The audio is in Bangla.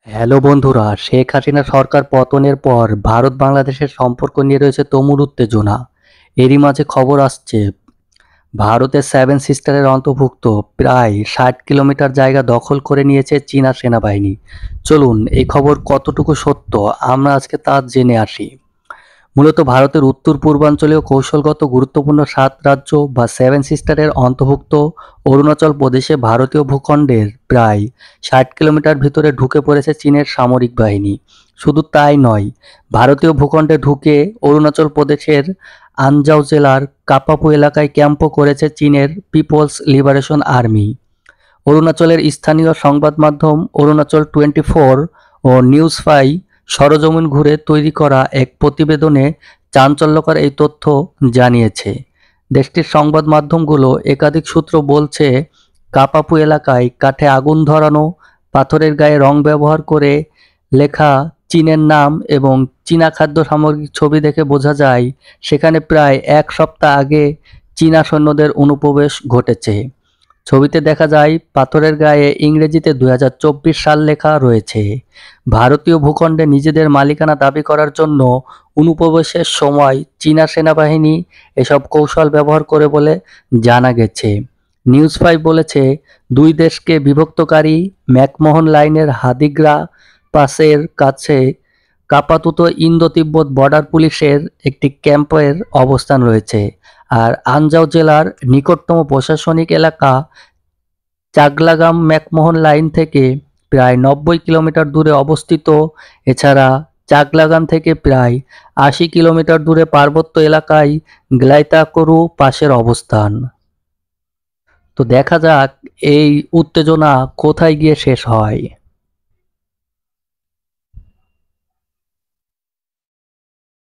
হ্যালো বন্ধুরা, শেখ হাসিনা সরকার পতনের পর ভারত বাংলাদেশের সম্পর্ক নিয়ে রয়েছে তুমুল উত্তেজনা। এরই মাঝে খবর আসছে ভারতের সেভেন সিস্টারের অন্তর্ভুক্ত প্রায় 60 কিলোমিটার জায়গা দখল করে নিয়েছে চীনা সেনাবাহিনী। চলুন এই খবর কতটুকু সত্য আমরা আজকে তা জেনে আসি। মূলত ভারতের উত্তর পূর্বাঞ্চলীয় কৌশলগত গুরুত্বপূর্ণ 7 রাজ্য বা সেভেন সিস্টারের অন্তর্ভুক্ত অরুণাচল প্রদেশে ভারতীয় ভূখণ্ডের প্রায় 60 কিলোমিটার ভিতরে ঢুকে পড়েছে চীনের সামরিক বাহিনী। শুধু তাই নয়, ভারতীয় ভূখণ্ডে ঢুকে অরুণাচল প্রদেশের আনজাও জেলার কাপাপু এলাকায় ক্যাম্পও করেছে চীনের পিপলস লিবারেশন আর্মি। অরুণাচলের স্থানীয় সংবাদ মাধ্যম অরুণাচল 24 ও নিউজ 5 সরেজমিন ঘুরে তৈরি করা এক প্রতিবেদনে চাঞ্চল্যকর এই তথ্য জানিয়েছে। দেশটির সংবাদ মাধ্যমগুলো একাধিক সূত্র বলছে, কাপাপু এলাকায় কাঠে আগুন ধরানো, পাথরের গায়ে রং ব্যবহার করে লেখা চীনের নাম এবং চীনা খাদ্য সামগ্রীর ছবি দেখে বোঝা যায় সেখানে প্রায় এক সপ্তাহ আগে চীনা সৈন্যদের অনুপ্রবেশ ঘটেছে। ছবিতে দেখা যায় পাথরের গায়ে ইংরেজিতে 2024 সাল লেখা রয়েছে। ভারতীয় ভূখণ্ডে নিজেদের মালিকানা দাবি করার জন্য অনুপ্রবেশের সময় চীনা সেনাবাহিনী এসব কৌশল ব্যবহার করে বলে জানা গেছে। নিউজ 5 বলেছে, দুই দেশকে বিভক্তকারী ম্যাকমোহন লাইনের হাদিগ্রা পাসের কাছে কাপাতুত ইন্দো তিব্বত বর্ডার পুলিশের একটি ক্যাম্পের অবস্থান রয়েছে। আর আনজাও জেলার নিকটতম প্রশাসনিক এলাকা চাগলাগাম ম্যাকমোহন লাইন থেকে প্রায় 90 কিলোমিটার দূরে অবস্থিত। এছাড়া চাগলাগাম থেকে প্রায় 80 কিলোমিটার দূরে পার্বত্য এলাকায় গ্লাইতাকরু পাসের অবস্থান। তো দেখা যাক এই উত্তেজনা কোথায় গিয়ে শেষ হয়।